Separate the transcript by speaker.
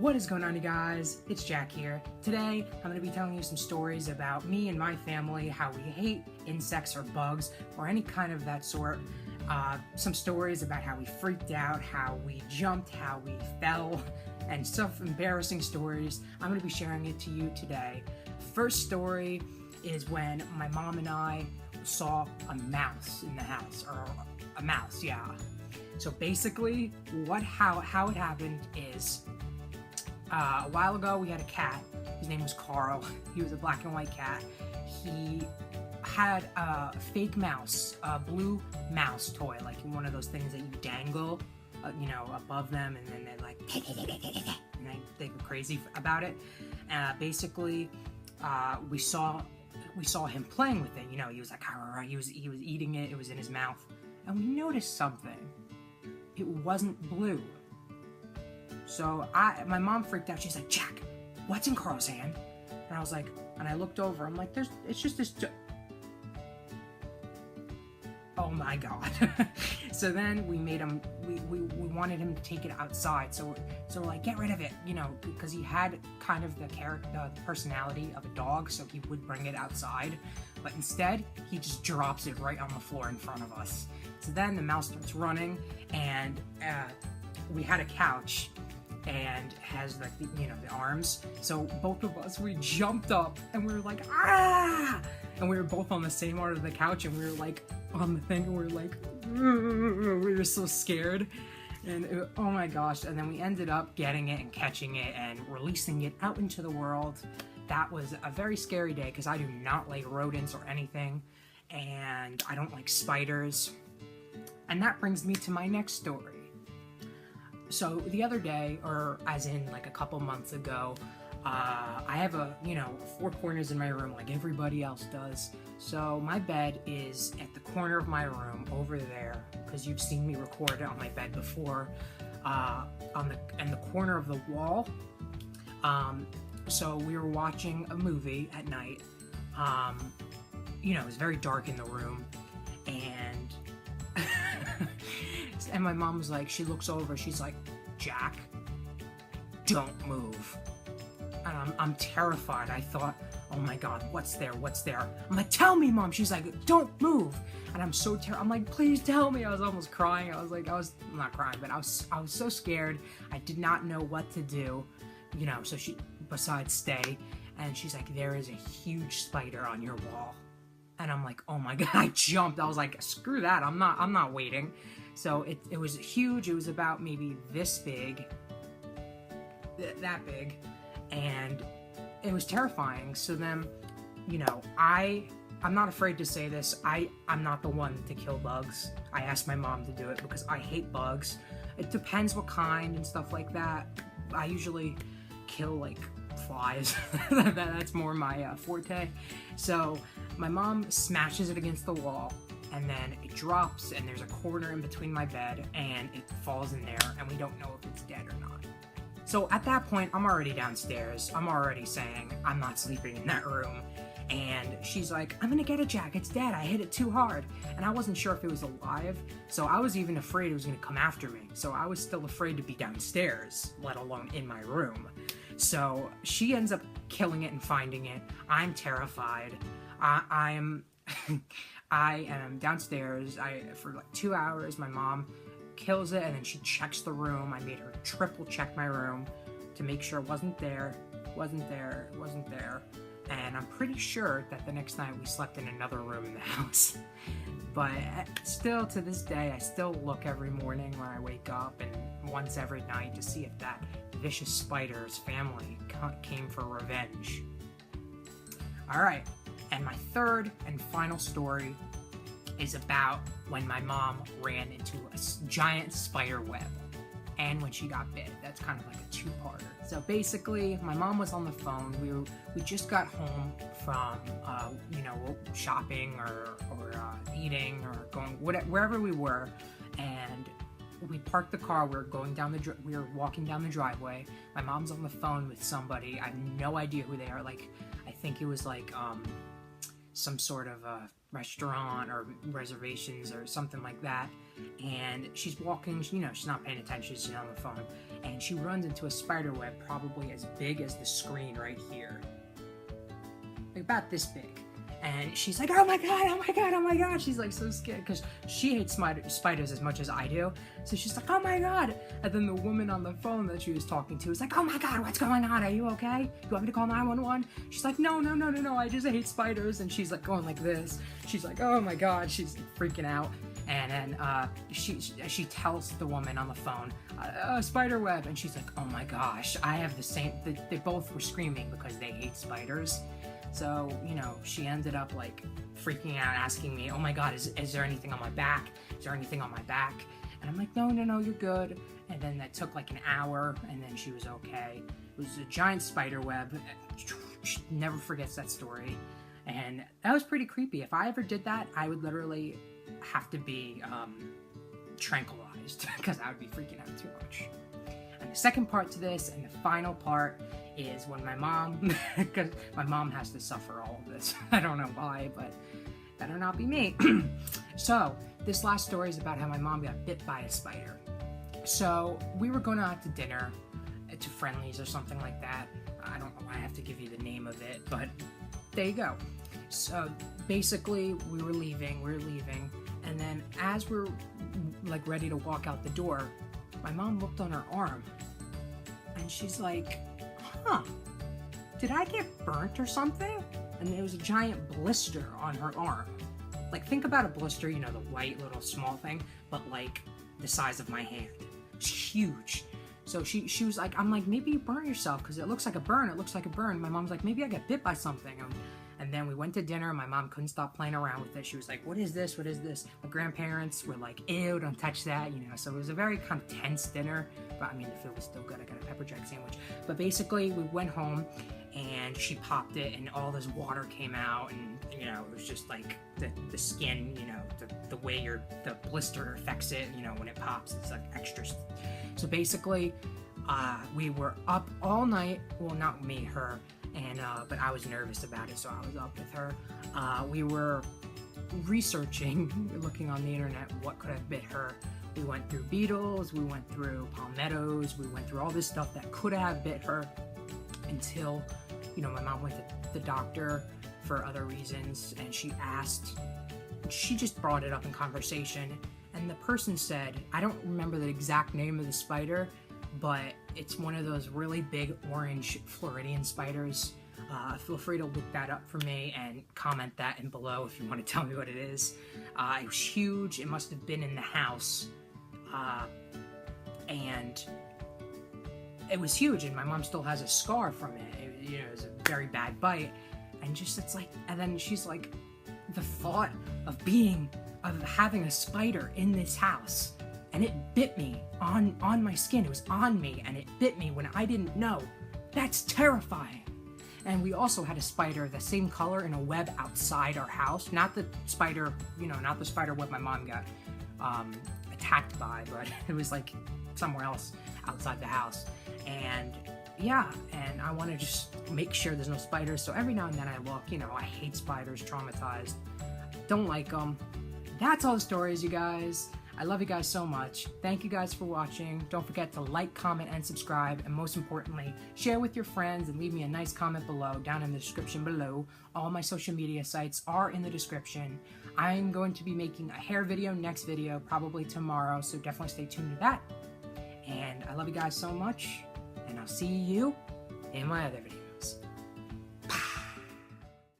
Speaker 1: What is going on, you guys? It's Jack here. Today, I'm going to be telling you some stories about me and my family, how we hate insects or bugs, or any kind of that sort. Some stories about how we freaked out, how we jumped, how we fell, and some embarrassing stories. I'm going to be sharing it to you today. First story is when my mom and I saw a mouse in the house, or a mouse, yeah. So basically, how it happened is, a while ago we had a cat. His name was Carl. He was a black and white cat. He had a fake mouse, a blue mouse toy, like one of those things that you dangle, above them, and then they're like, and they go crazy about it. Basically, we saw him playing with it. He was like, he was eating it. It was in his mouth, and we noticed something. It wasn't blue. So my mom freaked out. She's like, Jack, what's in Carl's hand? And I was like, and I looked over. I'm like, it's just this. Oh my God. So then we made him. We wanted him to take it outside. So we're like, get rid of it, because he had kind of the personality of a dog. So he would bring it outside, but instead he just drops it right on the floor in front of us. So then the mouse starts running, and we had a couch. And has like the arms. So both of us, we jumped up and we were like, ah! And we were both on the same part of the couch, and we were like on the thing, and we were like, we were so scared. And oh my gosh. And then we ended up getting it and catching it and releasing it out into the world. That was a very scary day because I do not like rodents or anything, and I don't like spiders. And that brings me to my next story. So the other day, or as in like a couple months ago, I have four corners in my room like everybody else does. So my bed is at the corner of my room over there, because you've seen me record it on my bed before, in the corner of the wall. So we were watching a movie at night. It was very dark in the room, and and my mom was like, she looks over, she's like, Jack, don't move. And I'm terrified. I thought, oh my God, what's there? I'm like, tell me, Mom. She's like, don't move. And I'm so terrified. I'm like, please tell me. I was almost crying. I'm not crying, but I was so scared. I did not know what to do, so she, besides stay. And she's like, there is a huge spider on your wall. And I'm like, oh my God, I jumped. I was like, screw that. I'm not waiting. So it was huge. It was about maybe this big, that big, and it was terrifying. So then, I'm not afraid to say this. I'm not the one to kill bugs. I asked my mom to do it because I hate bugs. It depends what kind and stuff like that. I usually kill like flies. That's more my forte. So my mom smashes it against the wall, and then it drops, and there's a corner in between my bed, and it falls in there, and we don't know if it's dead or not. So at that point, I'm already downstairs. I'm already saying I'm not sleeping in that room. And she's like, I'm gonna get it, Jack. It's dead. I hit it too hard. And I wasn't sure if it was alive, so I was even afraid it was gonna come after me. So I was still afraid to be downstairs, let alone in my room. So she ends up killing it and finding it. I'm terrified. I am downstairs. For like 2 hours, my mom kills it, and then she checks the room. I made her triple check my room to make sure it wasn't there. And I'm pretty sure that the next night we slept in another room in the house. But still, to this day, I still look every morning when I wake up, and once every night, to see if that vicious spider's family came for revenge. Alright, and my third and final story is about when my mom ran into a giant spider web, and when she got bit. That's kind of like a two-parter. So basically, my mom was on the phone. We just got home from shopping or eating or going wherever we were, and we parked the car. We were walking down the driveway. My mom's on the phone with somebody. I have no idea who they are. Like, I think it was like some sort of a restaurant or reservations or something like that. and she's walking, you know, she's not paying attention, she's on the phone, and she runs into a spider web probably as big as the screen right here. Like about this big. And she's like, oh my god, oh my god, oh my god. She's like so scared because she hates spiders as much as I do. So she's like, oh my god. And then the woman on the phone that she was talking to is like, oh my god, what's going on? Are you okay? You want me to call 911? She's like, no, I just hate spiders. And she's like going like this. She's like, oh my god. She's freaking out. And then she tells the woman on the phone, spider web. And she's like, oh my gosh, I have the same, they both were screaming because they hate spiders. So, you know, she ended up like freaking out, asking me, oh my god, is there anything on my back? Is there anything on my back? And I'm like, no, you're good. And then that took like an hour, and then she was okay. It was a giant spider web. She never forgets that story. And that was pretty creepy. If I ever did that, I would literally have to be tranquilized because I would be freaking out too much. And the second part to this, and the final part, is when my mom, because my mom has to suffer all of this. I don't know why, but better not be me. So, this last story is about how my mom got bit by a spider. So, we were going out to dinner, to Friendly's or something like that. I don't know why I have to give you the name of it, but there you go. So, basically, we were leaving, and then as we're like ready to walk out the door, my mom looked on her arm, and she's like, huh, did I get burnt or something? And there was a giant blister on her arm. Like, think about a blister, you know, the white little small thing, but like the size of my hand. It's huge. So she was like, I'm like, maybe you burnt yourself because it looks like a burn. My mom's like, maybe I got bit by something. And then we went to dinner. My mom couldn't stop playing around with it. She was like, what is this? My grandparents were like, ew, don't touch that, you know. So it was a very kind of tense dinner. But I mean, the food was still good. I got a pepper jack sandwich. But basically, we went home and she popped it and all this water came out. And, you know, it was just like the skin, you know, the way the blister affects it, you know, when it pops, it's like extra. So basically, we were up all night. Well, not me, her. And but I was nervous about it, so I was up with her. We were researching, looking on the internet, what could have bit her. We went through beetles, we went through palmettos, we went through all this stuff that could have bit her until, you know, my mom went to the doctor for other reasons, and she just brought it up in conversation, and the person said, I don't remember the exact name of the spider, but it's one of those really big orange Floridian spiders. Feel free to look that up for me and comment that in below if you want to tell me what it is. It was huge. It must have been in the house. And it was huge, and my mom still has a scar from it. You know, it was a very bad bite. And just, it's like, and then she's like, the thought of having a spider in this house, and it bit me on my skin. It was on me, and it bit me when I didn't know. That's terrifying. And we also had a spider the same color in a web outside our house. Not the spider, you know, not the spider web my mom got attacked by, but it was like somewhere else outside the house. And yeah, and I want to just make sure there's no spiders. So every now and then I look, you know, I hate spiders, traumatized. Don't like them. That's all the stories, you guys. I love you guys so much. Thank you guys for watching. Don't forget to like, comment, and subscribe. And most importantly, share with your friends and leave me a nice comment below, down in the description below. All my social media sites are in the description. I'm going to be making a hair video next video, probably tomorrow, so definitely stay tuned to that. And I love you guys so much, and I'll see you in my other videos.